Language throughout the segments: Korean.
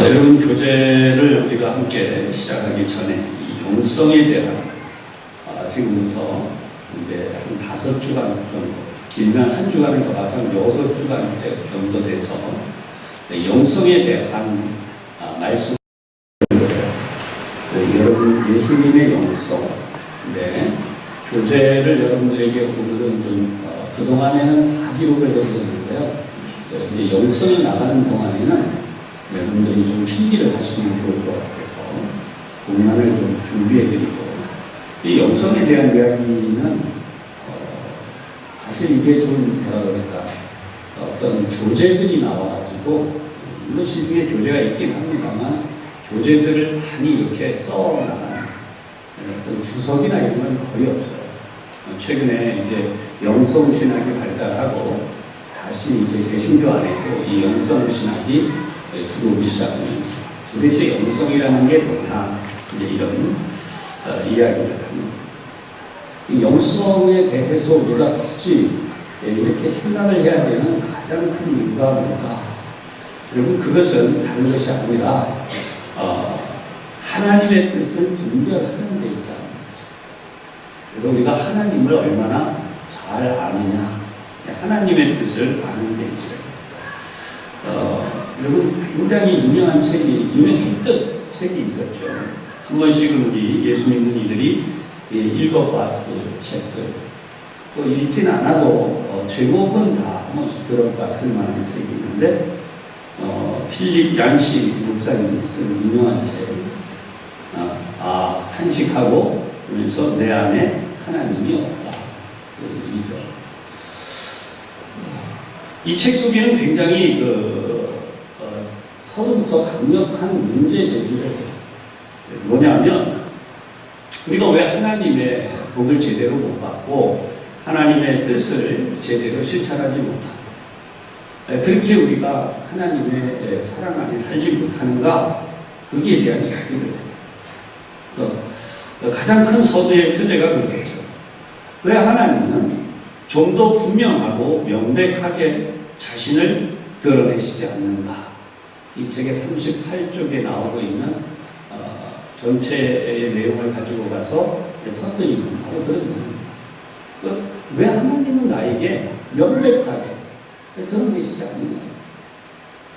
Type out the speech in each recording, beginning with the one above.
여러분, 교제를 우리가 함께 시작하기 전에 이 용성에 대한 지금부터 이제 한 5주간 정도, 길면 1주간을 더 가서 6주간 정도 돼서 용성에 대한 말씀을 여러분 예수님의 용성, 교제를 여러분들에게 오늘은 좀 그동안에는 다 기록을 해드렸는데요. 이제 용성이 나가는 동안에는 여러분들이 좀 필기를 하시면 좋을 것 같아서 공간을 좀 준비해드리고, 이 영성에 대한 이야기는 사실 이게 좀 뭐라 그럴까, 어떤 교재들이 나와가지고, 물론 시중에 교재가 있긴 합니다만 교재들을 많이 이렇게 써나가는 어떤 주석이나 이런 건 거의 없어요. 최근에 이제 영성신학이 발달하고 다시 이제 개신교 안에도 이 영성신학이 들어오기 시작합니다. 도대체 영성이라는 게 뭐냐, 이제 이런 이야기를 합니다. 이 영성에 대해서 우리가 굳이 이렇게 생각을 해야 되는 가장 큰 이유가 뭘까? 여러분, 그것은 다른 것이 아니라 하나님의 뜻을 분별하는 데 있다는 거죠. 그리고 우리가 하나님을 얼마나 잘 아느냐, 하나님의 뜻을 아는 데 있어요. 여러분, 굉장히 유명한 책이, 유명했던 책이 있었죠. 한 번씩은 우리 예수 믿는 이들이 읽어봤을 책들, 또 읽지는 않아도 제목은 다 한 번씩 들어봤을 만한 책이 있는데, 필립 얀시 목사님이 쓴 유명한 책, 탄식하고 그러면서 내 안에 하나님이 없다, 이죠. 이 책 속에는 굉장히 서로부터 강력한 문제 제기를 해요. 뭐냐면, 우리가 왜 하나님의 복을 제대로 못 받고 하나님의 뜻을 제대로 실천하지 못하고, 그렇게 우리가 하나님의 사랑 안에 살지 못하는가, 거기에 대한 이야기를 해요. 그래서 가장 큰 서두의 표제가 그거예요. 왜 하나님은 좀 더 분명하고 명백하게 자신을 드러내시지 않는가? 이 책의 38쪽에 나오고 있는 전체의 내용을 가지고 가서 터뜨리는 바로 그런 내용입니다. 왜 하나님은 나에게 명백하게 드러내시지 않느냐?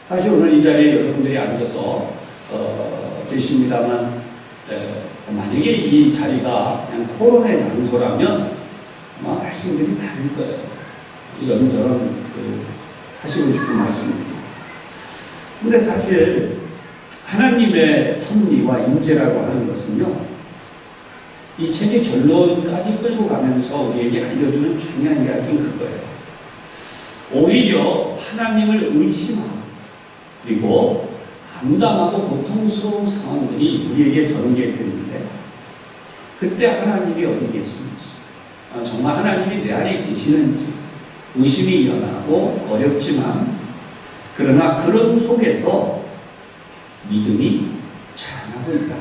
사실 오늘 이 자리에 여러분들이 앉아서 계십니다만, 만약에 이 자리가 그냥 토론의 장소라면 아마 말씀들이 많을 거예요. 이런저런 하시고 싶은 말씀입니다. 근데 사실 하나님의 섭리와 임재라고 하는 것은요, 이 책의 결론까지 끌고 가면서 우리에게 알려주는 중요한 이야기는 그거예요. 오히려 하나님을 의심하고, 그리고 담담하고 고통스러운 상황들이 우리에게 전개되는데, 그때 하나님이 어디 계시는지, 정말 하나님이 내 안에 계시는지 의심이 일어나고 어렵지만, 그러나 그런 속에서 믿음이 자라나고 있다.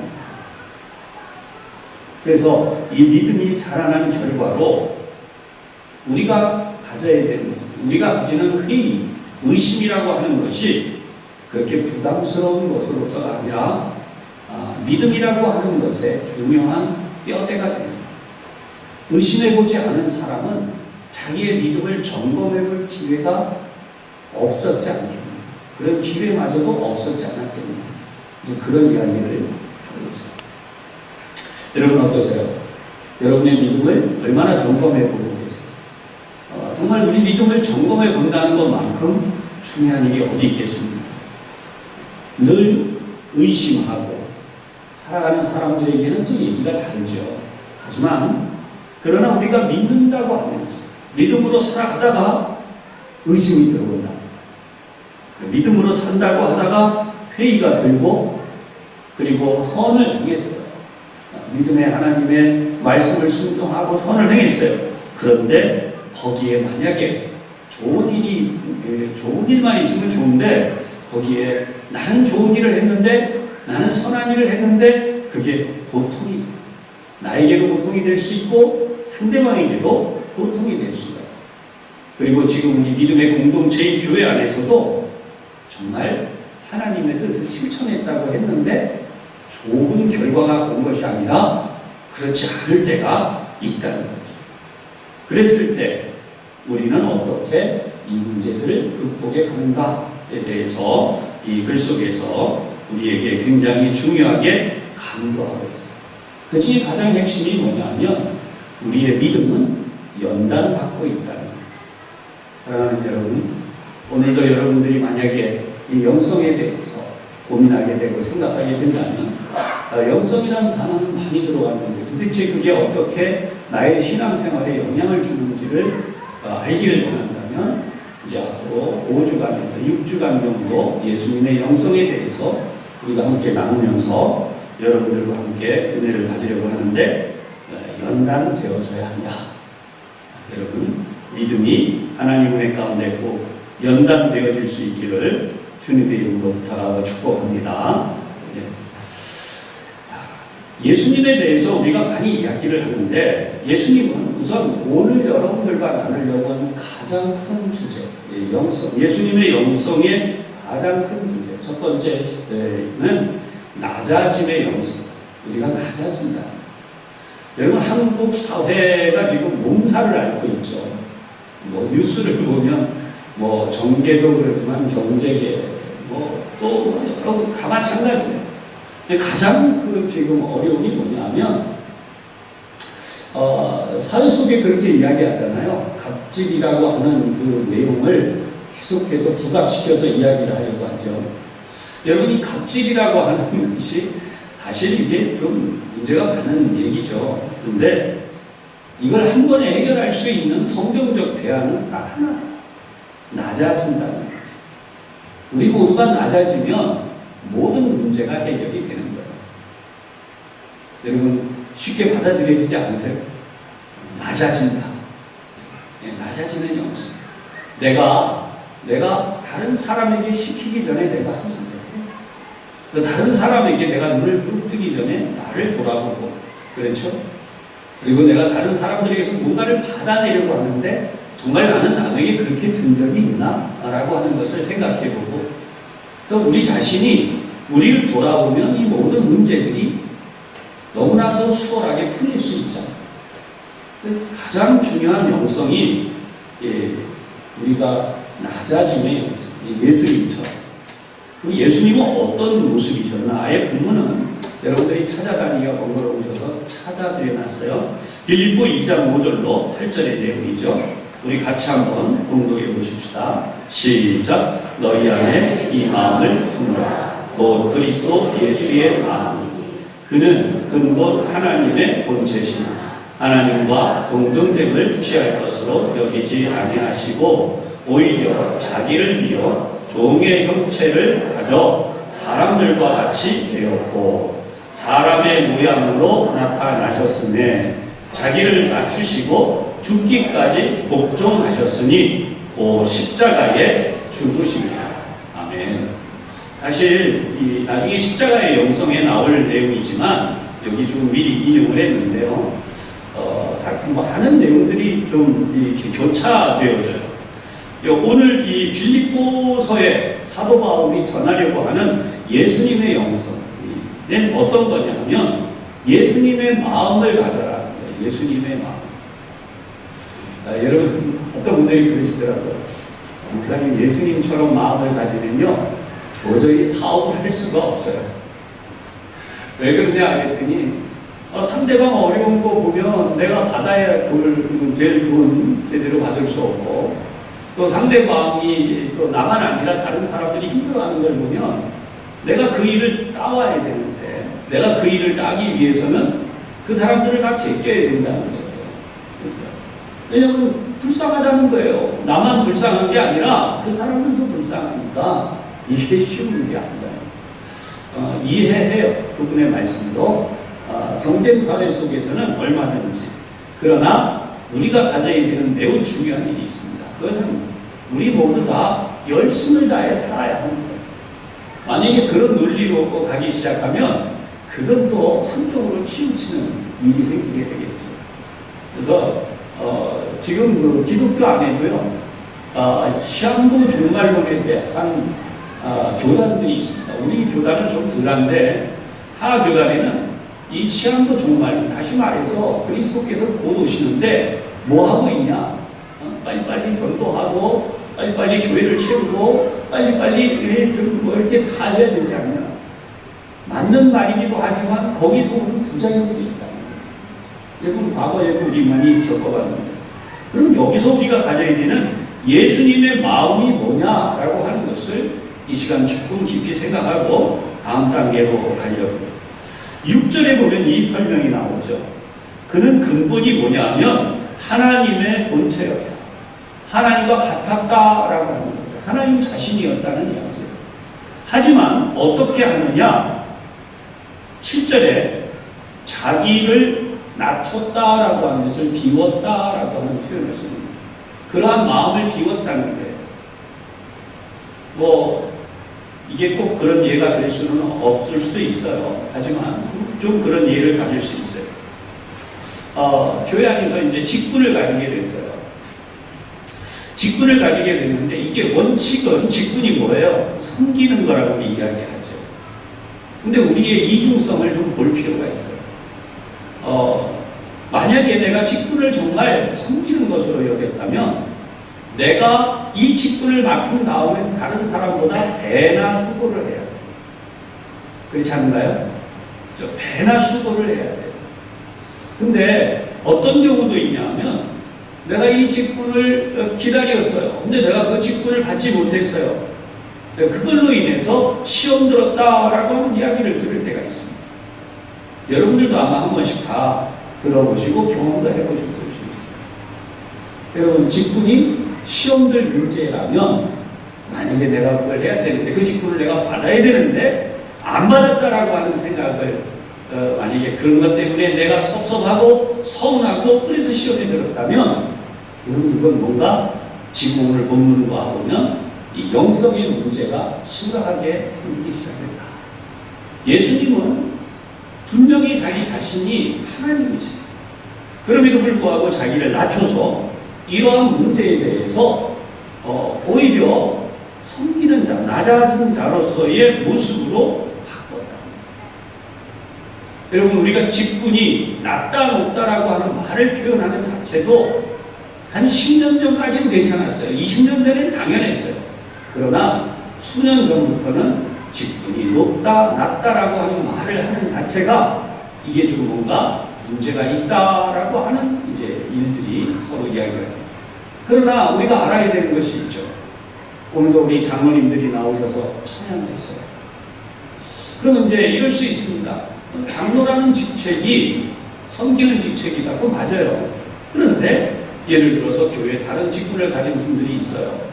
그래서 이 믿음이 자라나는 결과로 우리가 가져야 되는 것, 우리가 가지는 회의, 의심이라고 하는 것이 그렇게 부담스러운 것으로서가 아니라 믿음이라고 하는 것의 중요한 뼈대가 됩니다. 의심해보지 않은 사람은 자기의 믿음을 점검해볼 기회가 없었지 않겠나, 그런 기회마저도 없었지 않았겠나, 이제 그런 이야기를 하고 있어요. 여러분 어떠세요? 여러분의 믿음을 얼마나 점검해보고 계세요? 정말 우리 믿음을 점검해 본다는 것만큼 중요한 일이 어디 있겠습니까? 늘 의심하고 살아가는 사람들에게는 또 얘기가 다르죠. 하지만 그러나 우리가 믿는다고 하면서 믿음으로 살아가다가 의심이 들어온다. 믿음으로 산다고 하다가 회의가 들고, 그리고 선을 행했어요. 믿음의 하나님의 말씀을 순종하고 선을 행했어요. 그런데 거기에 만약에 좋은 일만 있으면 좋은데, 거기에 나는 좋은 일을 했는데, 나는 선한 일을 했는데 그게 고통이, 나에게도 고통이 될 수 있고 상대방에게도 고통이 될 수가 있어요. 그리고 지금 이 믿음의 공동체인 교회 안에서도 정말 하나님의 뜻을 실천했다고 했는데 좋은 결과가 온 것이 아니라 그렇지 않을 때가 있다는 거죠. 그랬을 때 우리는 어떻게 이 문제들을 극복해 가는가에 대해서 이 글 속에서 우리에게 굉장히 중요하게 강조하고 있어요. 그 중에 가장 핵심이 뭐냐면 우리의 믿음은 연단받고 있다는 거죠. 사랑하는 여러분, 오늘도 여러분들이 만약에 이 영성에 대해서 고민하게 되고 생각하게 된다면 영성이라는 단어는 많이 들어왔는데 도대체 그게 어떻게 나의 신앙생활에 영향을 주는지를 알기를 원한다면 이제 앞으로 5주간에서 6주간 정도 예수님의 영성에 대해서 우리가 함께 나누면서 여러분들과 함께 은혜를 받으려고 하는데 연단되어져야 한다. 여러분, 믿음이 하나님 은혜 가운데 꼭 연단되어질 수 있기를 주님의 이름으로 부탁하고 축복합니다. 예수님에 대해서 우리가 많이 이야기를 하는데 예수님은 우선 오늘 여러분들과 나누려고 하는 가장 큰 주제, 영성, 예수님의 영성의 가장 큰 주제. 첫 번째는 낮아짐의 영성. 우리가 낮아진다. 여러분, 한국 사회가 지금 몸살을 앓고 있죠. 뭐 뉴스를 보면 뭐 정계도 그렇지만 경제계 또 여러 다 마찬가지예요. 가장 지금 어려움이 뭐냐면 사회 속에 그렇게 이야기하잖아요. 갑질이라고 하는 그 내용을 계속해서 부각시켜서 이야기를 하려고 하죠. 여러분, 이 갑질이라고 하는 것이 사실 이게 좀 문제가 많은 얘기죠. 그런데 이걸 한 번에 해결할 수 있는 성경적 대안은 딱 하나예요. 낮아진다는 거죠. 우리 모두가 낮아지면 모든 문제가 해결이 되는 거예요. 여러분, 쉽게 받아들여지지 않으세요? 낮아진다. 낮아지는 영성. 내가 다른 사람에게 시키기 전에 내가 하면 돼. 다른 사람에게 내가 눈을 부릅뜨기 전에 나를 돌아보고, 그렇죠? 그리고 내가 다른 사람들에게서 뭔가를 받아내려고 하는데 정말 나는 남에게 그렇게 준 적이 있나? 라고 하는 것을 생각해보고, 그래서 우리 자신이 우리를 돌아보면 이 모든 문제들이 너무나도 수월하게 풀릴 수 있잖아요. 가장 중요한 영성이 우리가 낮아짐의 영성, 예수님처럼. 예수님은 어떤 모습이셨나? 아예 본문은 여러분들이 찾아다니기가 번거로우셔서 찾아드려놨어요. 빌립보 2장 5절로 8절의 내용이죠. 우리 같이 한번 공독해 보십시다. 시작. 너희 안에 이 마음을 품으라. 곧 그리스도 예수의 마음. 그는 근본 하나님의 본체시나 하나님과 동등됨을 취할 것으로 여기지 아니하시고 오히려 자기를 비워 종의 형체를 가져 사람들과 같이 되었고 사람의 모양으로 나타나셨으며 자기를 낮추시고 죽기까지 복종하셨으니 그 십자가에 죽으십니다. 아멘. 사실 이 나중에 십자가의 영성에 나올 내용이지만 여기 좀 미리 인용을 했는데요. 하는 내용들이 좀 이렇게 교차되어져요. 오늘 이 빌립보서에 사도 바울이 전하려고 하는 예수님의 영성은 어떤 거냐면 예수님의 마음을 가져라. 예수님의 마음. 여러분, 어떤 분들이 그러시더라고요. 목사님, 예수님처럼 마음을 가지면요 도저히 사업을 할 수가 없어요. 왜 그러냐 했더니 상대방 어려운 거 보면 내가 받아야 될 돈 제대로 받을 수 없고 또 상대방이 또 나만 아니라 다른 사람들이 힘들어하는 걸 보면 내가 그 일을 따와야 되는데 내가 그 일을 따기 위해서는 그 사람들을 다 제껴야 된다는 거죠. 왜냐하면 불쌍하다는 거예요. 나만 불쌍한 게 아니라 그 사람들도 불쌍하니까 이게 쉬운 일이 아니다. 이해해요. 그분의 말씀도. 경쟁사회 속에서는 얼마든지. 그러나 우리가 가져야 되는 매우 중요한 일이 있습니다. 그것은 우리 모두가 열심을 다해 살아야 하는 거예요. 만약에 그런 논리로 가기 시작하면 그건 또 한쪽으로 치우치는 일이 생기게 되겠죠. 그래서 지금 그 기독교 안에도요, 시한부 종말론에 대한 교단들이 있습니다. 우리 교단은 좀 덜한데 타 교단에는 이 치안도 정말 다시 말해서 그리스도께서 곧 오시는데 뭐 하고 있냐? 빨리빨리 전도하고 빨리빨리 교회를 채우고 빨리빨리 좀 뭐 이렇게 다 해야 되지 않냐? 맞는 말이기도 하지만 거기서 오는 부작용도 있다는 거예요. 여러분 과거에 우리 많이 겪어봤는데 그럼 여기서 우리가 가져야 되는 예수님의 마음이 뭐냐라고 하는 것을 이 시간 조금 깊이 생각하고 다음 단계로 가려고 6절에 보면 이 설명이 나오죠. 그는 근본이 뭐냐 하면 하나님의 본체였다. 하나님과 같았다라고 하는 거죠. 하나님 자신이었다는 이야기예요. 하지만 어떻게 하느냐? 7절에 자기를 낮췄다라고 하는 것을 비웠다라고 하는 표현을 씁니다. 그러한 마음을 비웠다는 거예요. 뭐 이게 꼭 그런 예가 될 수는 없을 수도 있어요. 하지만 좀 그런 예를 가질 수 있어요. 교회 안에서 이제 직분을 가지게 됐어요. 직분을 가지게 됐는데 이게 원칙은 직분이 뭐예요? 섬기는 거라고 이야기하죠. 근데 우리의 이중성을 좀 볼 필요가 있어요. 만약에 내가 직분을 정말 섬기는 것으로 여겼다면 내가 이 직분을 맡은 다음에 다른 사람보다 배나 수고를 해야 돼요. 그렇지 않나요? 배나 수고를 해야 돼요. 근데 어떤 경우도 있냐면 내가 이 직분을 기다렸어요. 근데 내가 그 직분을 받지 못했어요. 그걸로 인해서 시험 들었다라고 하는 이야기를 들을 때가 있습니다. 여러분들도 아마 한 번씩 다 들어보시고 경험도 해보셨을 수 있어요. 여러분 직분이 시험들 문제라면 만약에 내가 그걸 해야 되는데 그 직분을 내가 받아야 되는데 안 받았다라고 하는 생각을 만약에 그런 것 때문에 내가 섭섭하고 서운하고 그래서 시험에 들었다면 여러분 이건 뭔가 지금 오늘 본문과 보면 이 영성의 문제가 심각하게 생기기 시작했다. 예수님은 분명히 자기 자신이 하나님이세요. 그럼에도 불구하고 자기를 낮춰서 이러한 문제에 대해서 오히려 섬기는 자, 낮아진 자로서의 모습으로 바꿨다. 여러분 우리가 직분이 낮다 높다라고 하는 말을 표현하는 자체도 한 10년 전까지는 괜찮았어요. 20년 전에는 당연했어요. 그러나 수년 전부터는 직분이 높다 낮다라고 하는 말을 하는 자체가 이게 좀 뭔가 문제가 있다라고 하는 이제 일들이 서로 이야기가 해요. 그러나 우리가 알아야 되는 것이 있죠. 오늘도 우리 장로님들이 나오셔서 찬양했어요. 그러면 이제 이럴 수 있습니다. 장로라는 직책이 섬기는 직책이다. 그거 맞아요. 그런데 예를 들어서 교회에 다른 직분을 가진 분들이 있어요.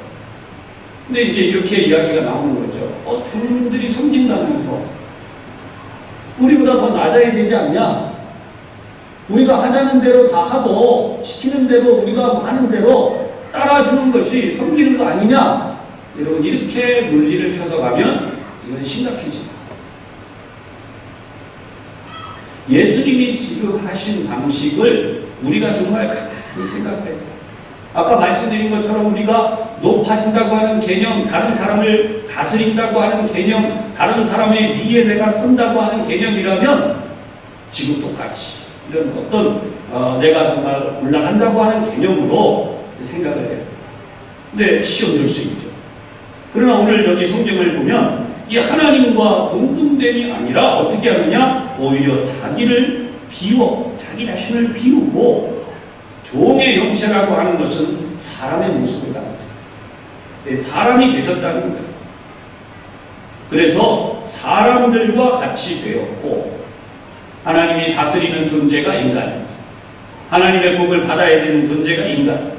근데 이제 이렇게 이야기가 나오는 거죠. 장로님들이 섬긴다면서 우리보다 더 낮아야 되지 않냐? 우리가 하자는 대로 다 하고 시키는 대로 우리가 하는 대로 따라주는 것이 섬기는 거 아니냐? 여러분 이렇게 논리를 펴서 가면 이건 심각해집니다. 예수님이 지금 하신 방식을 우리가 정말 가만히 생각해야 돼요. 아까 말씀드린 것처럼 우리가 높아진다고 하는 개념, 다른 사람을 다스린다고 하는 개념, 다른 사람의 위에 내가 선다고 하는 개념이라면 지금 똑같이 이런 어떤 내가 정말 올라간다고 하는 개념으로 생각을 해요. 근데 시험 들 수 있죠. 그러나 오늘 여기 성경을 보면 이 하나님과 동등됨이 아니라 어떻게 하느냐? 오히려 자기를 비워, 자기 자신을 비우고 종의 형체라고 하는 것은 사람의 모습을 가르쳐요. 사람이 계셨다는 거예요. 그래서 사람들과 같이 되었고 하나님이 다스리는 존재가 인간입니다. 하나님의 복을 받아야 되는 존재가 인간.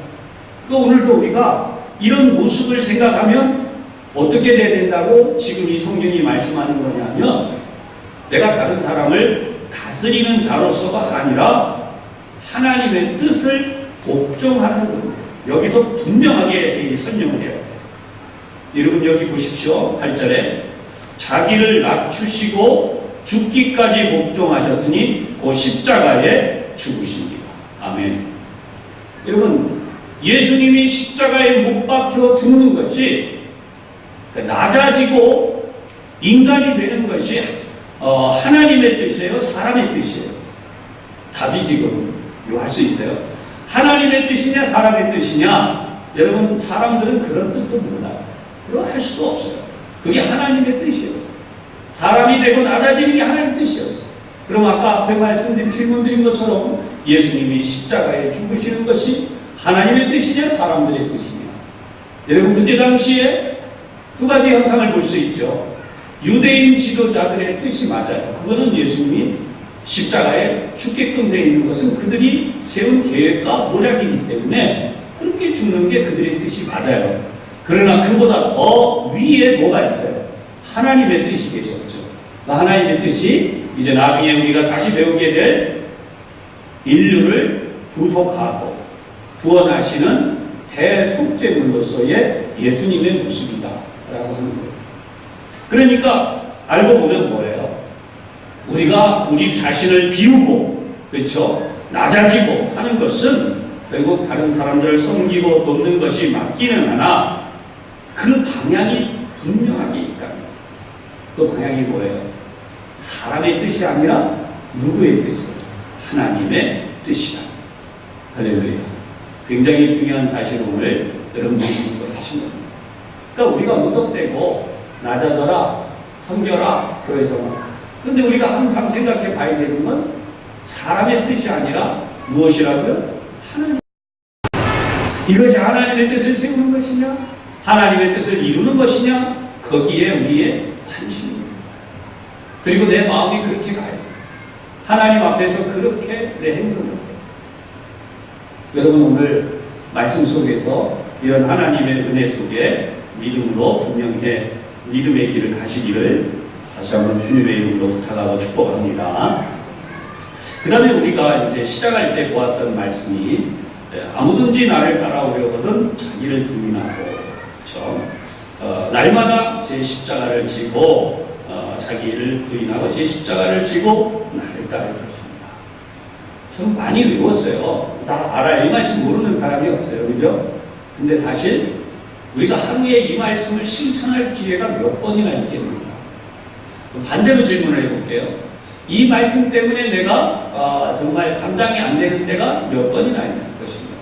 또 오늘도 우리가 이런 모습을 생각하면 어떻게 돼야 된다고 지금 이 성경이 말씀하는 거냐면 내가 다른 사람을 다스리는 자로서가 아니라 하나님의 뜻을 복종하는 겁니다. 여기서 분명하게 설명을 해야 돼요. 여러분 여기 보십시오. 8절에 자기를 낮추시고 죽기까지 복종하셨으니 그 십자가에 죽으십니다. 아멘. 여러분 예수님이 십자가에 못 박혀 죽는 것이 그러니까 낮아지고 인간이 되는 것이 하나님의 뜻이에요? 사람의 뜻이에요? 답이 지금 요할 수 있어요. 하나님의 뜻이냐 사람의 뜻이냐? 여러분 사람들은 그런 뜻도 몰라요. 그거 할 수도 없어요. 그게 하나님의 뜻이었어요. 사람이 되고 낮아지는 게 하나님의 뜻이었어요. 그럼 아까 앞에 말씀드린 질문드린 것처럼 예수님이 십자가에 죽으시는 것이 하나님의 뜻이냐 사람들의 뜻이냐? 여러분 그때 당시에 두 가지 형상을 볼 수 있죠. 유대인 지도자들의 뜻이 맞아요. 그거는 예수님이 십자가에 죽게끔 되어 있는 것은 그들이 세운 계획과 노력이기 때문에 그렇게 죽는 게 그들의 뜻이 맞아요. 그러나 그보다 더 위에 뭐가 있어요? 하나님의 뜻이 계셨죠. 그 하나님의 뜻이 이제 나중에 우리가 다시 배우게 될 인류를 구속하고 구원하시는 대속죄물로서의 예수님의 모습이다 라고 하는 거예요. 그러니까 알고 보면 뭐예요? 우리가 우리 자신을 비우고 그렇죠? 낮아지고 하는 것은 결국 다른 사람들을 섬기고 돕는 것이 맞기는 하나 그 방향이 분명하게 있다. 그 방향이 뭐예요? 사람의 뜻이 아니라 누구의 뜻이에요? 하나님의 뜻이다. 할렐루야. 굉장히 중요한 사실을 오늘 여러분들이 하신 겁니다. 그러니까 우리가 무턱대고 낮아져라, 섬겨라, 교회에서. 근데 우리가 항상 생각해 봐야 되는 건 사람의 뜻이 아니라 무엇이라고요? 하나님. 이것이 하나님의 뜻을 세우는 것이냐? 하나님의 뜻을 이루는 것이냐? 거기에 우리의 관심입니다. 그리고 내 마음이 그렇게 가야 돼요. 하나님 앞에서 그렇게 내 행동을 해요. 여러분 오늘 말씀 속에서 이런 하나님의 은혜 속에 믿음으로 분명히 믿음의 길을 가시기를 다시 한번 주님의 이름으로 부탁하고 축복합니다. 그 다음에 우리가 이제 시작할 때 보았던 말씀이 아무든지 나를 따라오려거든 자기를 부인하고 그렇죠? 날마다 제 십자가를 지고 자기를 부인하고 제 십자가를 지고 나를 따를 것입니다. 저는 많이 외웠어요. 다 알아요. 이 말씀 모르는 사람이 없어요. 그죠? 근데 사실 우리가 하루에 이 말씀을 실천할 기회가 몇 번이나 있겠는가? 반대로 질문을 해볼게요. 이 말씀 때문에 내가 정말 감당이 안 되는 때가 몇 번이나 있을 것인가?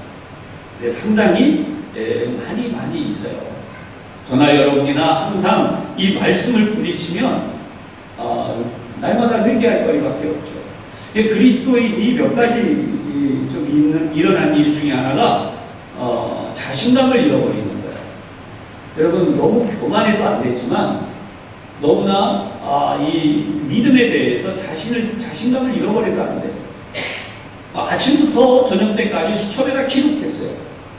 네, 상당히 많이 있어요. 저나 여러분이나 항상 이 말씀을 부딪히면 날마다 회개할 거리밖에 없죠. 그리스도인이 몇 가지 일어난 일 중에 하나가 자신감을 잃어버리는 거예요. 여러분 너무 교만해도 안 되지만 너무나 이 믿음에 대해서 자신감을 잃어버려도 안 돼요. 아침부터 저녁 때까지 수첩에다 기록했어요.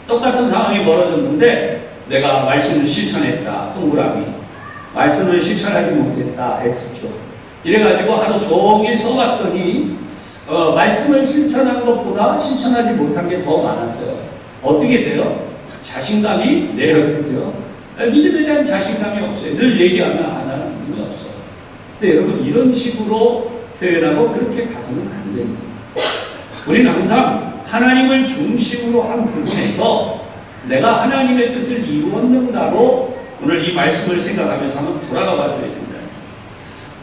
똑같은 상황이 벌어졌는데 내가 말씀을 실천했다. 동그라미. 말씀을 실천하지 못했다. X표. 이래가지고 하루 종일 써봤더니 말씀을 실천한 것보다 실천하지 못한 게 더 많았어요. 어떻게 돼요? 자신감이 내려가죠. 믿음에 대한 자신감이 없어요. 늘 얘기하면 안 하는 믿음이 없어요. 근데 여러분 이런 식으로 표현하고 그렇게 가서는 안 됩니다. 우리는 항상 하나님을 중심으로 한 부분에서 내가 하나님의 뜻을 이루었는가로 오늘 이 말씀을 생각하면서 한번 돌아가 봐줘야 됩니다.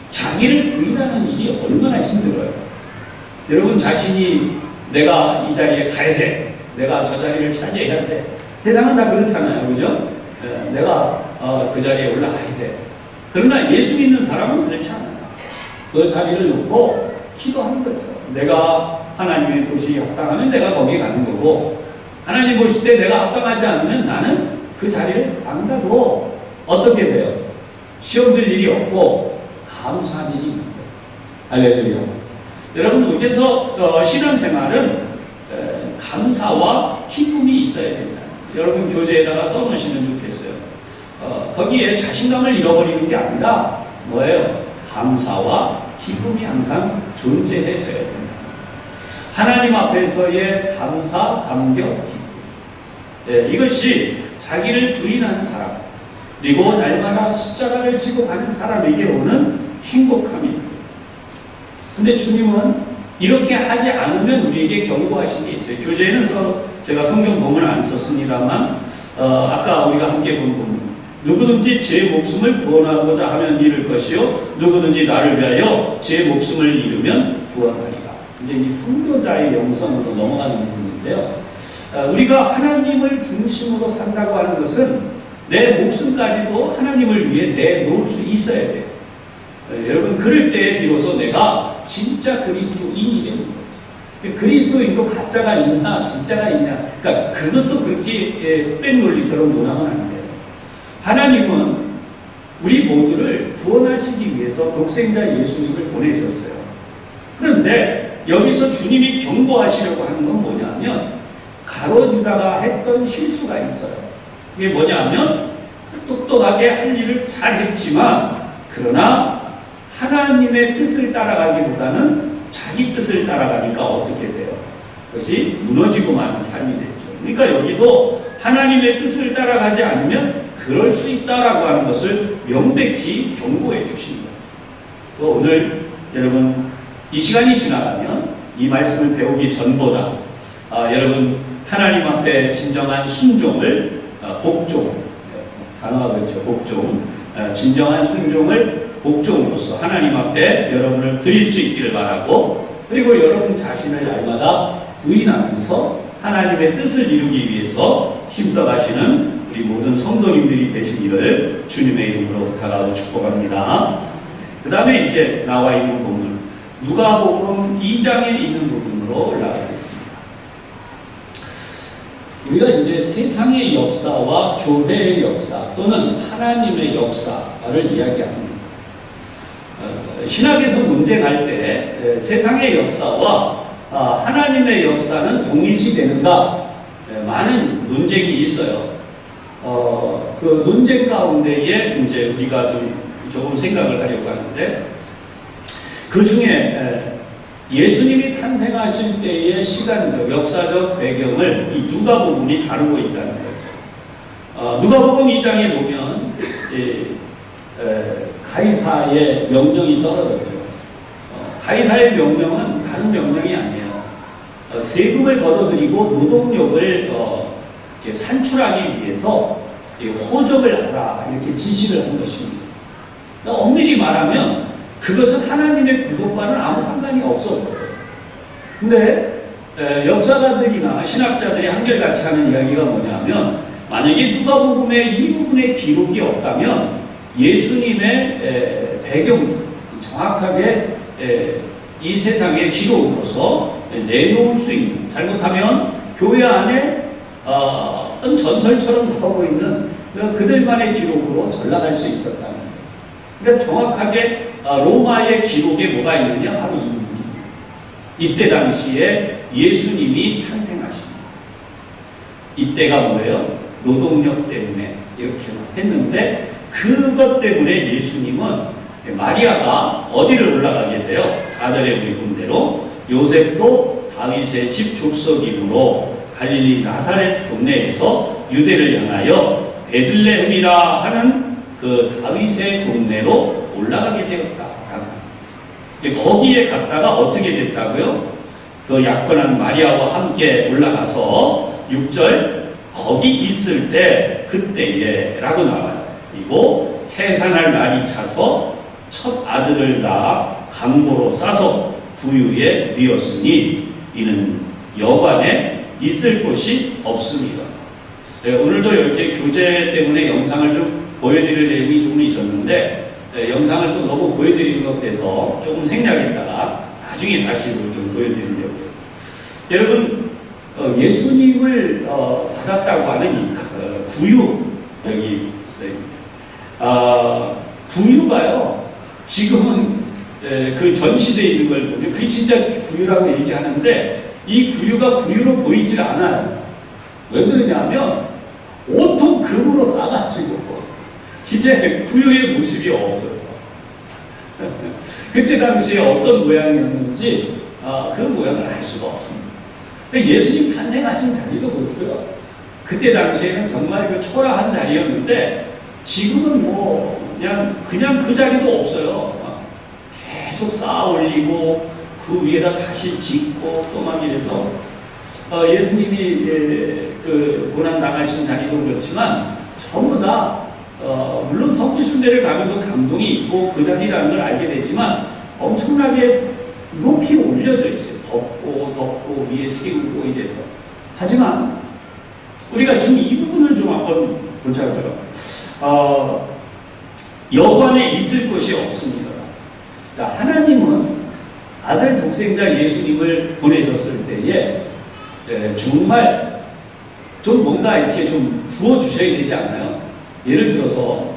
자기를 부인하는 일이 얼마나 힘들어요. 여러분 자신이 내가 이 자리에 가야 돼. 내가 저 자리를 차지해야 돼. 세상은 다 그렇잖아요. 그죠? 내가 그 자리에 올라가야 돼. 그러나 예수 믿는 사람은 그렇지 않아요. 그 자리를 놓고 기도하는 거죠. 내가 하나님의 뜻이 합당하면 내가 거기에 가는 거고 하나님 보실 때 내가 합당하지 않으면 나는 그 자리를 안 가도 어떻게 돼요? 시험 들 일이 없고 감사한 일이 있는 거예요. 할렐루야. 여러분 그래서 신앙생활은 감사와 기쁨이 있어야 된다. 여러분 교재에다가 써놓으시면 좋겠어요. 거기에 자신감을 잃어버리는 게 아니라 뭐예요? 감사와 기쁨이 항상 존재해져야 된다. 하나님 앞에서의 감사, 감격, 기쁨. 네, 이것이 자기를 부인한 사람, 그리고 날마다 십자가를 지고 가는 사람에게 오는 행복함입니다. 근데 주님은 이렇게 하지 않으면 우리에게 경고하신 게 있어요. 교재에는 제가 성경 본문을 안 썼습니다만, 아까 우리가 함께 본 부분, 누구든지 제 목숨을 구원하고자 하면 잃을 것이요 누구든지 나를 위하여 제 목숨을 잃으면 구원하리라. 이제 이 순교자의 영성으로 넘어가는 부분인데요. 우리가 하나님을 중심으로 산다고 하는 것은 내 목숨까지도 하나님을 위해 내놓을 수 있어야 돼요. 여러분 그럴 때 비로소 내가 진짜 그리스도인이 되는 거죠. 그리스도인도 가짜가 있냐 진짜가 있냐, 그러니까 그것도 그렇게 뺑논리처럼 논하면 안 돼요. 하나님은 우리 모두를 구원하시기 위해서 독생자 예수님을 보내셨어요. 그런데 여기서 주님이 경고하시려고 하는 건 뭐냐면 가룟 유다가 했던 실수가 있어요. 그게 뭐냐면 똑똑하게 할 일을 잘했지만 그러나 하나님의 뜻을 따라가기보다는 자기 뜻을 따라가니까 어떻게 돼요? 그것이 무너지고 마는 삶이 됐죠. 그러니까 여기도 하나님의 뜻을 따라가지 않으면 그럴 수 있다라고 하는 것을 명백히 경고해 주십니다. 오늘 여러분 이 시간이 지나가면 이 말씀을 배우기 전보다 여러분 하나님 앞에 진정한 순종을 복종, 단어가 그렇죠. 복종, 진정한 순종을 복종으로서 하나님 앞에 여러분을 드릴 수 있기를 바라고, 그리고 여러분 자신을 날마다 부인하면서 하나님의 뜻을 이루기 위해서 힘써가시는 우리 모든 성도님들이 되시기를 주님의 이름으로 부탁하고 축복합니다. 그 다음에 이제 나와 있는 부분, 누가복음 2장에 있는 부분으로 올라가겠습니다. 우리가 이제 세상의 역사와 교회의 역사 또는 하나님의 역사를 이야기합니다. 신학에서 논쟁할 때 세상의 역사와 하나님의 역사는 동일시되는가, 많은 논쟁이 있어요. 그 논쟁 가운데에 이제 우리가 조금 생각을 하려고 하는데, 그 중에 예수님이 탄생하실 때의 시간적, 역사적 배경을 이 누가복음이 다루고 있다는 거죠. 누가복음 2장에 보면 가이사의 명령이 떨어졌죠. 가이사의 명령은 다른 명령이 아니에요. 세금을 걷어들이고 노동력을 산출하기 위해서 호적을 하라 이렇게 지시를 한 것입니다. 그러니까 엄밀히 말하면 그것은 하나님의 구속과는 아무 상관이 없어요. 근데 역사가들이나 신학자들이 한결같이 하는 이야기가 뭐냐면, 만약에 누가복음의 이 부분의 기록이 없다면 예수님의 배경 정확하게 이 세상의 기록으로서 내놓을 수 있는, 잘못하면 교회 안에 어떤 전설처럼 나오고 있는 그들만의 기록으로 전락할 수 있었다는 거예요. 그러니까 정확하게 로마의 기록에 뭐가 있느냐, 바로 이 부분입니다. 이때 당시에 예수님이 탄생하십니다. 이때가 뭐예요? 노동력 때문에 이렇게 했는데, 그것 때문에 예수님은 마리아가 어디를 올라가게 돼요? 4절에 우리 본 대로 요셉도 다윗의 집 족속이므로 갈릴리 나사렛 동네에서 유대를 향하여 베들레헴이라 하는 그 다윗의 동네로 올라가게 되었다. 거기에 갔다가 어떻게 됐다고요? 그 약혼한 마리아와 함께 올라가서 6절 거기 있을 때 그때에 라고 나와요. 그리고 해산할 날이 차서 첫 아들을 낳아 강보로 싸서 부유에 뉘었으니 이는 여관에 있을 곳이 없습니다. 오늘도 이렇게 교재 때문에 영상을 좀 보여드릴 내용이 조금 있었는데, 영상을 또 너무 보여드리는 것 같아서 조금 생략했다가 나중에 다시 좀 보여드리려고요. 여러분, 예수님을 받았다고 하는 이 구유, 여기 있어요. 구유가요, 지금은 그 전시되어 있는 걸 보면 그게 진짜 구유라고 얘기하는데, 이 구유가 구유로 보이질 않아요. 왜 그러냐면 온통 금으로 싸가지고 이제 구유의 모습이 없어요. 그때 당시에 어떤 모양이었는지 그 모양을 알 수가 없습니다. 예수님 탄생하신 자리도 그렇고요. 그때 당시에는 정말 그 초라한 자리였는데, 지금은 뭐 그냥 그 자리도 없어요. 계속 쌓아 올리고 그 위에다 다시 짓고 또 막 이래서 예수님이 그 고난 당하신 자리도 그렇지만 전부 다 물론 성지순례를 가면도 감동이 있고 그 자리라는 걸 알게 됐지만 엄청나게 높이 올려져 있어요. 덮고 위에 세우고 이래서. 하지만 우리가 지금 이 부분을 좀 한번 보자고요. 여관에 있을 곳이 없습니다. 그러니까 하나님은 아들 독생자 예수님을 보내셨을 때에 정말 좀 뭔가 이렇게 좀 부어주셔야 되지 않나요? 예를 들어서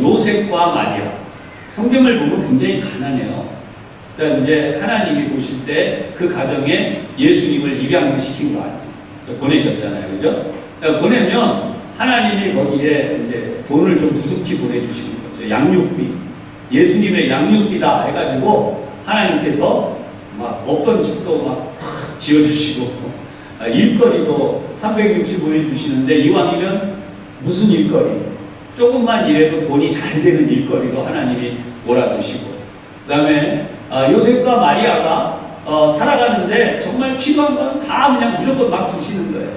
요셉과 마리아, 성경을 보면 굉장히 가난해요. 그러니까 이제 하나님이 보실 때 그 가정에 예수님을 입양을 시킨 거 아니에요. 보내셨잖아요, 그죠? 그러니까 보내면 하나님이 거기에 이제 돈을 좀 두둑히 보내주시는 거죠. 양육비, 예수님의 양육비다 해가지고 하나님께서 막 없던 집도 막 지어주시고 일거리도 365일 주시는데 이왕이면 무슨 일거리? 조금만 일해도 돈이 잘 되는 일거리로 하나님이 몰아주시고 그 다음에 요셉과 마리아가 살아가는데 정말 필요한 건 다 그냥 무조건 막 주시는 거예요.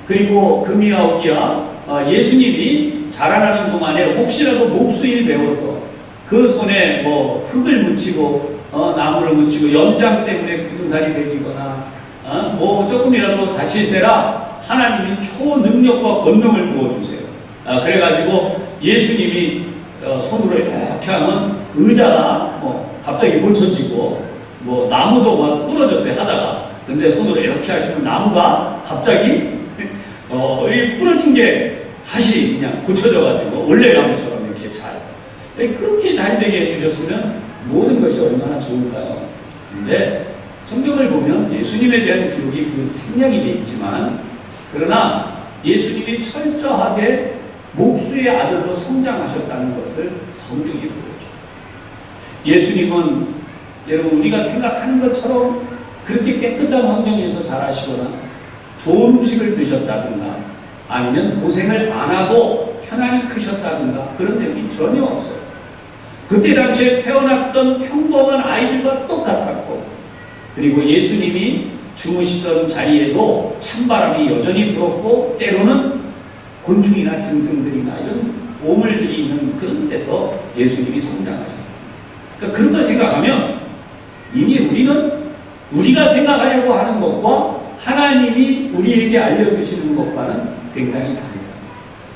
그리고 금이와 옥이야 예수님이 자라나는 동안에 혹시라도 목수일 배워서 그 손에 뭐 흙을 묻히고 나무를 묻히고 연장 때문에 굳은 살이 배기거나 뭐 조금이라도 다치세라 하나님이 초능력과 권능을 부어주세요. 그래가지고 예수님이 손으로 이렇게 하면 의자가 뭐 갑자기 고쳐지고 뭐 나무도 막 부러졌어요 하다가 근데 손으로 이렇게 하시면 나무가 갑자기 이 부러진 게 다시 그냥 고쳐져가지고 원래 나무처럼 이렇게 잘 그렇게 잘 되게 해주셨으면 모든 것이 얼마나 좋을까요? 근데 성경을 보면 예수님에 대한 기록이 그 생략이 되어 있지만 그러나 예수님이 철저하게 목수의 아들로 성장하셨다는 것을 성경이 보여줘요. 예수님은 여러분 우리가 생각하는 것처럼 그렇게 깨끗한 환경에서 자라시거나 좋은 음식을 드셨다든가 아니면 고생을 안 하고 편안히 크셨다든가 그런 내용이 전혀 없어요. 그때 당시에 태어났던 평범한 아이들과 똑같았고 그리고 예수님이 주무시던 자리에도 찬바람이 여전히 불었고 때로는 곤충이나 짐승들이나 이런 오물들이 있는 그런 데서 예수님이 성장하셨어요. 그러니까 그런 걸 생각하면 이미 우리는 우리가 생각하려고 하는 것과 하나님이 우리에게 알려주시는 것과는 굉장히 다르잖아요.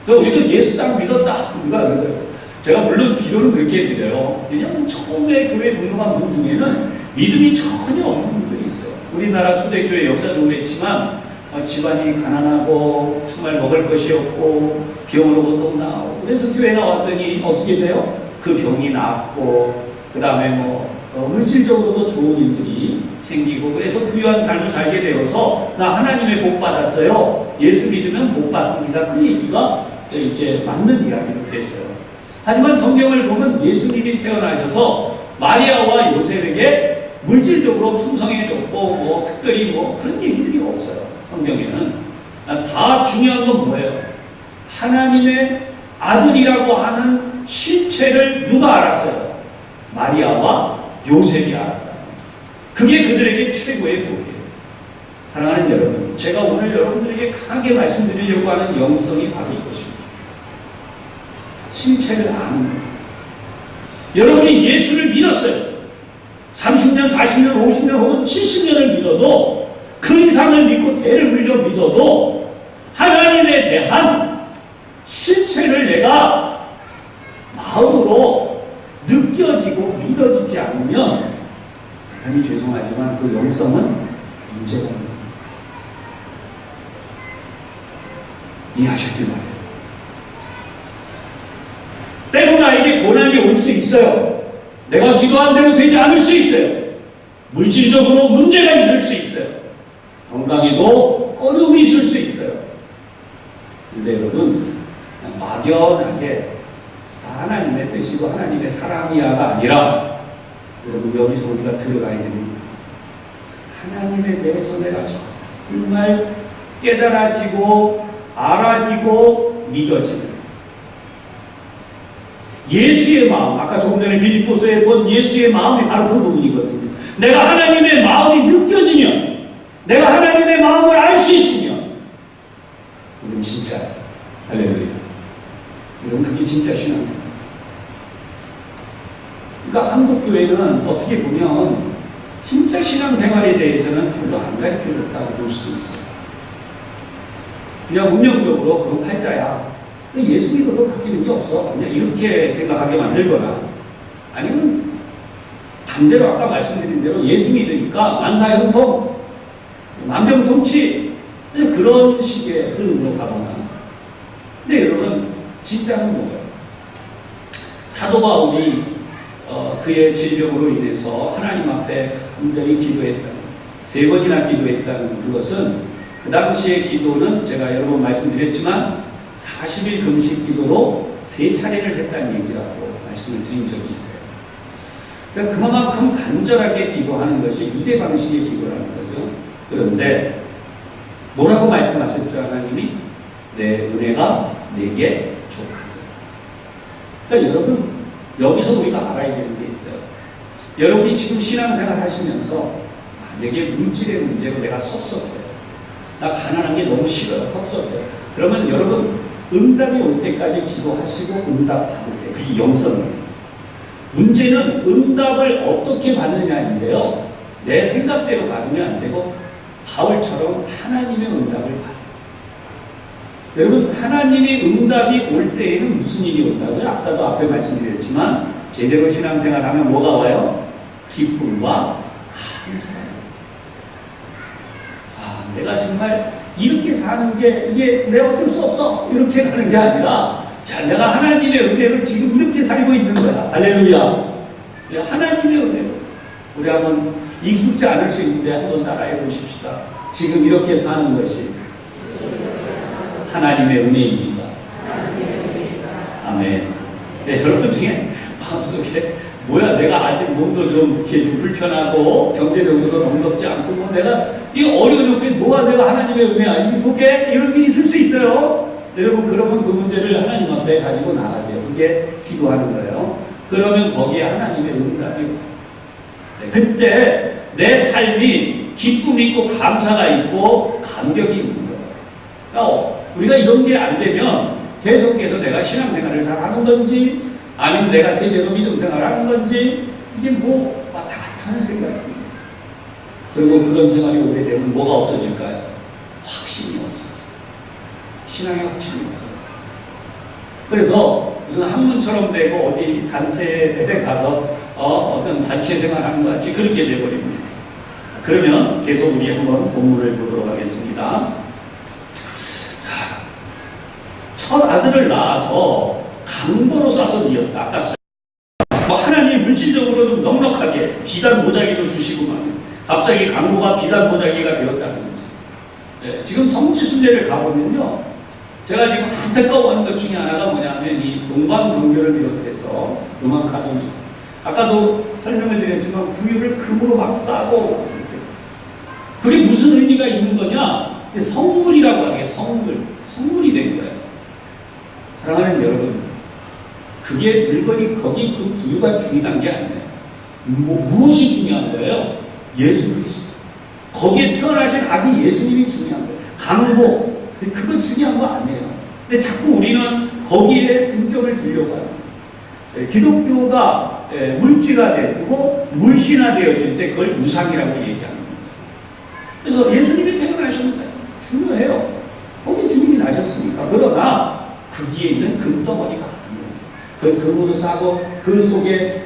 그래서 우리는 예수 딱 믿었다. 누가 그러더라고요. 제가 물론 기도는 그렇게 드려요. 왜냐하면 처음에 교회 등록한 분 중에는 믿음이 전혀 없는 분들이 있어요. 우리나라 초대교회 역사적으로 했지만 집안이 가난하고 정말 먹을 것이 없고 병으로 고통 나오고 그래서 교회 나왔더니 어떻게 돼요? 그 병이 낫고 그 다음에 물질적으로도 좋은 일들이 생기고 그래서 부유한 삶을 살게 되어서 나 하나님의 복 받았어요. 예수 믿으면 복 받습니다. 그 얘기가 이제 맞는 이야기로 됐어요. 하지만 성경을 보면 예수님이 태어나셔서 마리아와 요셉에게 물질적으로 풍성해졌고 특별히 그런 얘기들이 없어요. 성경에는. 다 중요한 건 뭐예요? 하나님의 아들이라고 하는 실체를 누가 알았어요? 마리아와 요셉이 알았다. 그게 그들에게 최고의 복이에요. 사랑하는 여러분, 제가 오늘 여러분들에게 강하게 말씀드리려고 하는 영성이 바로 이것입니다. 실체를 아는 거예요. 여러분이 예수를 믿었어요. 30년, 40년, 50년 혹은 70년을 믿어도 그 이상을 믿고 대를 물려 믿어도 하나님에 대한 실체를 내가 마음으로 느껴지고 믿어지지 않으면 대단히 죄송하지만 그 영성은 문제가 있는 거예요. 이해하셨길 바라요. 때로 나에게 고난이 올 수 있어요. 내가 기도한 대로 되지 않을 수 있어요. 물질적으로 문제가 있을 수 있어요. 건강에도 어려움이 있을 수 있어요. 근데 여러분 막연하게 다 하나님의 뜻이고 하나님의 사랑이야가 아니라 여러분 여기서 우리가 들어가야 됩니다. 하나님에 대해서 내가 정말 깨달아지고 알아지고 믿어지는 예수의 마음, 아까 조금 전에 빌립보서에 본 예수의 마음이 바로 그 부분이거든요. 내가 하나님의 마음이 느껴지면, 내가 하나님의 마음을 알 수 있으면, 우리는 진짜 할렐루야. 이런 그게 진짜 신앙생활. 그러니까 한국 교회는 어떻게 보면 진짜 신앙생활에 대해서는 별로 안 가르쳐줬다고 볼 수도 있어요. 그냥 운명적으로 그건 팔자야. 예수 믿어도 바뀌는 게 없어. 그냥 이렇게 생각하게 만들거나 아니면 반대로 아까 말씀드린 대로 예수 믿으니까 만사형통, 만병통치 그런 식의 흐름으로 가거나. 근데 여러분 진짜는 뭐예요? 사도 바울이 그의 질병으로 인해서 하나님 앞에 간절히 기도했다는, 3번이나 기도했다는 그것은 그 당시의 기도는 제가 여러 번 말씀드렸지만 40일 금식 기도로 3차례를 했다는 얘기라고 말씀을 드린 적이 있어요. 그러니까 그만큼 간절하게 기도하는 것이 유대 방식의 기도라는 거죠. 그런데 뭐라고 말씀하셨죠? 하나님이 내 은혜가 내게 족하다. 그러니까 여러분 여기서 우리가 알아야 되는 게 있어요. 여러분이 지금 신앙생활 하시면서 만약에 물질의 문제로 내가 섭섭해요. 나 가난한 게 너무 싫어요. 섭섭해요. 그러면 여러분 응답이 올 때까지 기도하시고 응답 받으세요. 그게 영성이에요. 문제는 응답을 어떻게 받느냐인데요. 내 생각대로 받으면 안 되고 바울처럼 하나님의 응답을 받아요. 여러분 하나님의 응답이 올 때에는 무슨 일이 온다고요? 아까도 앞에 말씀드렸지만 제대로 신앙생활하면 뭐가 와요? 기쁨과 감사예요. 내가 정말 이렇게 사는 게 이게 내가 어쩔 수 없어 이렇게 가는 게 아니라 자, 내가 하나님의 은혜로 지금 이렇게 살고 있는 거야. 할렐루야. 하나님의 은혜로 우리 한번 익숙지 않을 수 있는데 한번 따라해 보십시다. 지금 이렇게 사는 것이 하나님의 은혜입니다. 아멘. 네, 여러분 중에 마음속에 뭐야 내가 아직 몸도 좀 이렇게 좀 불편하고 경제적으로도 넉넉지 않고 뭐 내가 이 어려운 옆에 뭐가 내가 하나님의 은혜야 이 속에 이런 게 있을 수 있어요. 여러분 그러면 그 문제를 하나님 앞에 가지고 나가세요. 그게 기도하는 거예요. 그러면 거기에 하나님의 응답이 네, 그때 내 삶이 기쁨이 있고 감사가 있고 감격이 있는 거예요. 그러니까 우리가 이런 게 안 되면 계속해서 내가 신앙생활을 잘 하는 건지 아니면 내가 제대로 믿음생활을 하는 건지 이게 뭐 왔다 갔다 하는 생각입니다. 그리고 그런 생활이 오래되면 뭐가 없어질까요? 확신이 없어져요. 신앙의 확신이 없어져요. 그래서 무슨 학문처럼 되고 어디 단체에 가서 어떤 단체 생활하는 것 같이 그렇게 돼버립니다. 그러면 계속 우리 한번 본문을 보도록 하겠습니다. 자, 첫 아들을 낳아서 강도로 싸서 니었다. 아까 하나님이 물질적으로 좀 넉넉하게 비단 모자기도 주시고만 갑자기 강도가 비단 모자기가 되었다는 거죠. 네, 지금 성지순례를 가보면요. 제가 지금 안타까워하는 것 중에 하나가 뭐냐면 이 동방종교를 비롯해서 로만 가톨릭 아까도 설명을 드렸지만 구유를 금으로 막 싸고 그게 무슨 의미가 있는 거냐? 성물이라고 하는 게 성물이 된 거예요. 사랑하는 여러분, 그게 물건이 거기 그 구유가 중요한 게 아니에요. 무엇이 중요한 거예요? 예수 그리스도. 거기에 태어나신 아기 예수님이 중요한 거예요. 강보 그거 중요한 거 아니에요. 근데 자꾸 우리는 거기에 중점을 두려고 해요. 기독교가 물질화되고 물신화되어질 때 그걸 우상이라고 얘기합니다. 그래서 예수님이 태어나셨는데 중요해요. 거기 주님이 나셨으니까. 그러나 거기에 있는 금덩어리가 아니에요. 그 금으로 싸고 그 속에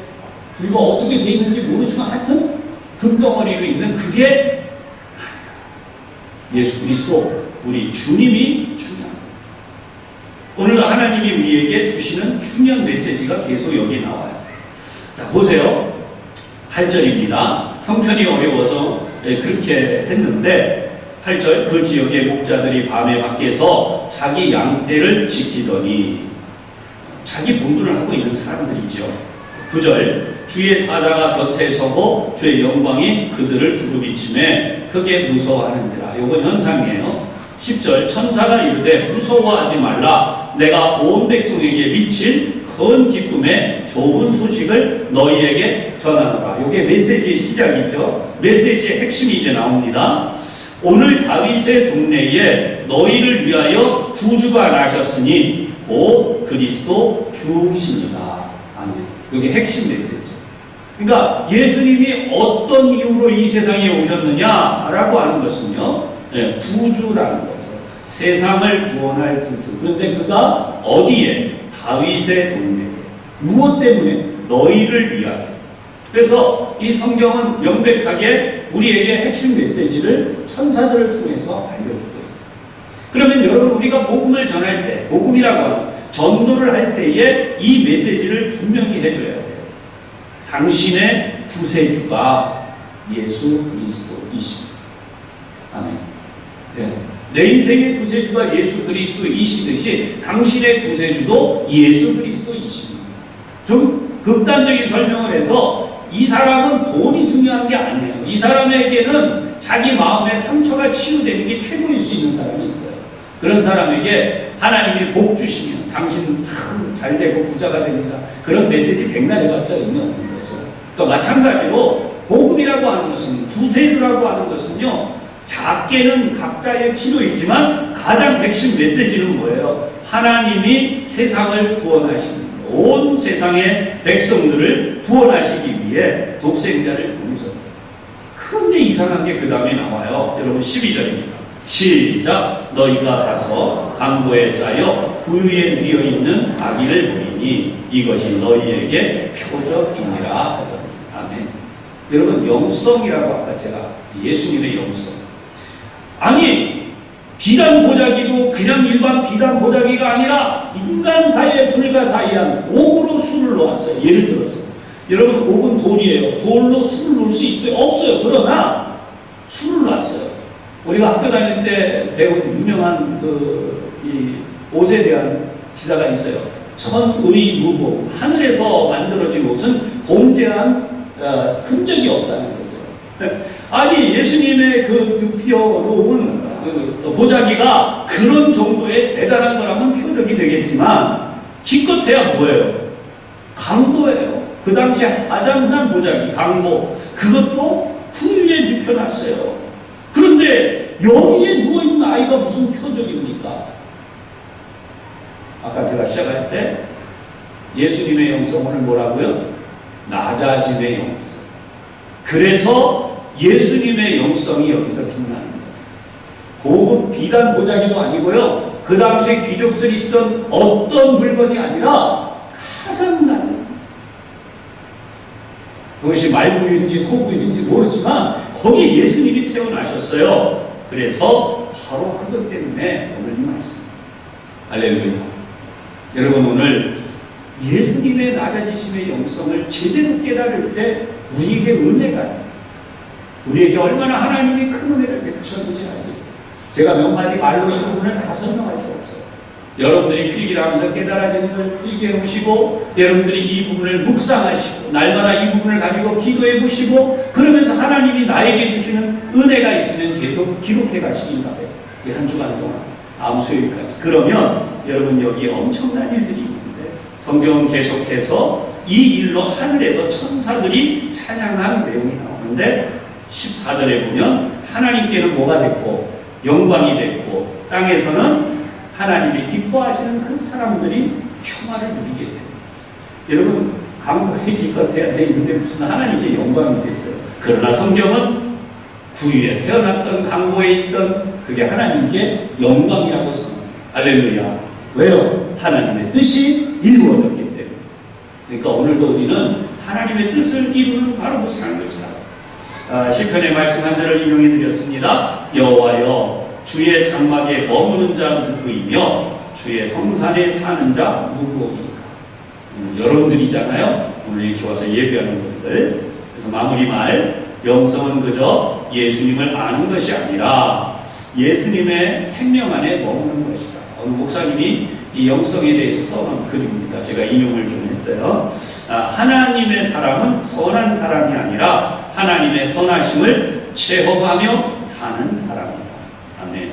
구유가 어떻게 되어 있는지 모르지만 하여튼 금덩어리로 있는 그게 아니다. 예수 그리스도 우리 주님이 중요합니다. 오늘도 하나님이 우리에게 주시는 중요한 메시지가 계속 여기 나와요. 자, 보세요. 8절입니다. 형편이 어려워서 그렇게 했는데 8절 그 지역의 목자들이 밤에 밖에서 자기 양떼를 지키더니 자기 본분을 하고 있는 사람들이죠. 9절 주의 사자가 곁에 서고 주의 영광이 그들을 두루비침에 크게 무서워하는지라. 이건 현상이에요. 10절 천사가 이르되 무서워하지 말라. 내가 온 백성에게 미칠 큰 기쁨의 좋은 소식을 너희에게 전하노라. 이게 메시지의 시작이죠. 메시지의 핵심이 이제 나옵니다. 오늘 다윗의 동네에 너희를 위하여 구주가 나셨으니 곧 그리스도 주시니라. 아멘. 이게 핵심 메시지. 그러니까 예수님이 어떤 이유로 이 세상에 오셨느냐라고 하는 것은요, 구주라는 거죠. 세상을 구원할 구주. 그런데 그가 어디에? 다윗의 동네에. 무엇 때문에? 너희를 위하여. 그래서 이 성경은 명백하게 우리에게 핵심 메시지를 천사들을 통해서 알려주고 있어요. 그러면 여러분, 우리가 복음을 전할 때, 복음이라고 하는 전도를 할 때에 이 메시지를 분명히 해줘야 돼요. 당신의 구세주가 예수 그리스도이십니다. 아멘. 네. 내 인생의 구세주가 예수 그리스도이시듯이 당신의 구세주도 예수 그리스도이십니다. 좀 극단적인 설명을 해서 이 사람은 돈이 중요한 게 아니에요. 이 사람에게는 자기 마음의 상처가 치유되는 게 최고일 수 있는 사람이 있어요. 그런 사람에게 하나님이 복 주시면 당신은 참 잘 되고 부자가 됩니다. 그런 메시지 백날 해봤자 의미 없는 거죠. 그러니까 마찬가지로 복음이라고 하는 것은, 구세주라고 하는 것은요, 작게는 각자의 치료이지만 가장 핵심 메시지는 뭐예요? 하나님이 세상을 구원하시는, 온 세상의 백성들을 구원하시기 위해 독생자를 보내셨다. 그런데 이상한 게 그 다음에 나와요. 여러분 12절입니다. 시작. 너희가 가서 강보에 쌓여 부유에 누려있는 아기를 보이니 이것이 너희에게 표적이니라 하더니. 아멘. 여러분, 영성이라고 아까 제가 예수님의 영성. 아니, 비단 보자기도 그냥 일반 비단 보자기가 아니라 인간 사이에 불가사의한 옥으로 술을 놓았어요. 예를 들어서 여러분, 옥은 돌이에요. 돌로 술을 놓을 수 있어요? 없어요. 그러나 술을 놨어요. 우리가 학교 다닐 때 배운 유명한 이 옷에 대한 기사가 있어요. 천의무봉. 하늘에서 만들어진 옷은 봉제한 흔적이 없다는 거죠. 아니, 예수님의 그 펴놓은 보자기가 그런 정도의 대단한 거라면 표적이 되겠지만 기껏해야 뭐예요? 강보예요. 그 당시에 가장 흔한 보자기, 강보. 그것도 후유에 눕혀놨어요. 그런데 여기에 누워있는 아이가 무슨 표적입니까? 아까 제가 시작할 때 예수님의 영성을 뭐라고요? 낮아짐의 영성. 그래서 예수님의 영성이 여기서 빛나는 거예요. 고급 비단 보자기도 아니고요. 그 당시에 귀족들이 쓰던 어떤 물건이 아니라 가장 낮은, 그것이 말구유인지 소구유인지 모르지만 거기에 예수님이 태어나셨어요. 그래서 바로 그것 때문에 오늘 이 말씀. 할렐루야. 여러분, 오늘 예수님의 낮아지심의 영성을 제대로 깨달을 때 우리에게 은혜가, 우리에게 얼마나 하나님이 큰 은혜를 베푸셨는지 알겠죠. 제가 몇 마디 말로 이 부분을 다 설명할 수 없어요. 여러분들이 필기를 하면서 깨달아지는 걸 필기해 보시고, 여러분들이 이 부분을 묵상하시고, 날마다 이 부분을 가지고 기도해 보시고, 그러면서 하나님이 나에게 주시는 은혜가 있으면 계속 기록해 가시길 바래요. 이 한 주간 동안, 다음 수요일까지. 그러면 여러분, 여기에 엄청난 일들이 있는데, 성경은 계속해서 이 일로 하늘에서 천사들이 찬양한 내용이 나오는데, 14절에 보면 하나님께는 뭐가 됐고 영광이 됐고, 땅에서는 하나님이 기뻐하시는 그 사람들이 평화를 누리게 됩니다. 여러분, 강보에 기껏해야 돼 있는데 무슨 하나님께 영광이 됐어요. 그러나 성경은 구유에 태어났던 강보에 있던 그게 하나님께 영광이라고 선언합니다. 할렐루야. 왜요? 하나님의 뜻이 이루어졌기 때문에. 그러니까 오늘도 우리는 하나님의 뜻을 이루는 바로 그 삶을 살아요. 시편의 말씀 한 절을 인용해 드렸습니다. 여호와여, 주의 장막에 머무는 자 누구이며 주의 성산에 사는 자 누구이까? 여러분들이잖아요. 오늘 이렇게 와서 예배하는 분들. 그래서 마무리 말, 영성은 그저 예수님을 아는 것이 아니라 예수님의 생명 안에 머무는 것이다. 오늘 목사님이 이 영성에 대해서 써놓은 글입니다. 제가 인용을 좀 했어요. 하나님의 사람은 선한 사람이 아니라 하나님의 선하심을 체험하며 사는 사람이다. 아멘.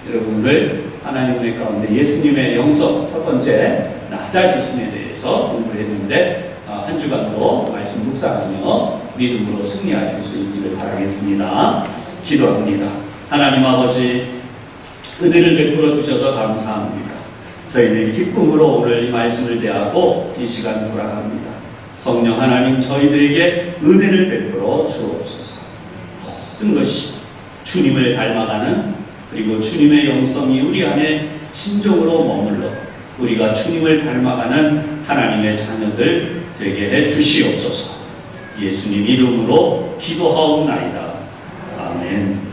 여러분들, 하나님의 가운데 예수님의 영성, 첫 번째 낮아지심에 대해서 공부를 했는데, 한 주간도 말씀 묵상하며 믿음으로 승리하실 수 있기를 바라겠습니다. 기도합니다. 하나님 아버지, 은혜를 베풀어 주셔서 감사합니다. 저희들이 기쁨으로 오늘 이 말씀을 대하고 이 시간 돌아갑니다. 성령 하나님 저희들에게 은혜를 베풀어 주옵소서. 모든 것이 주님을 닮아가는, 그리고 주님의 영성이 우리 안에 진정으로 머물러 우리가 주님을 닮아가는 하나님의 자녀들 되게 해 주시옵소서. 예수님 이름으로 기도하옵나이다. 아멘.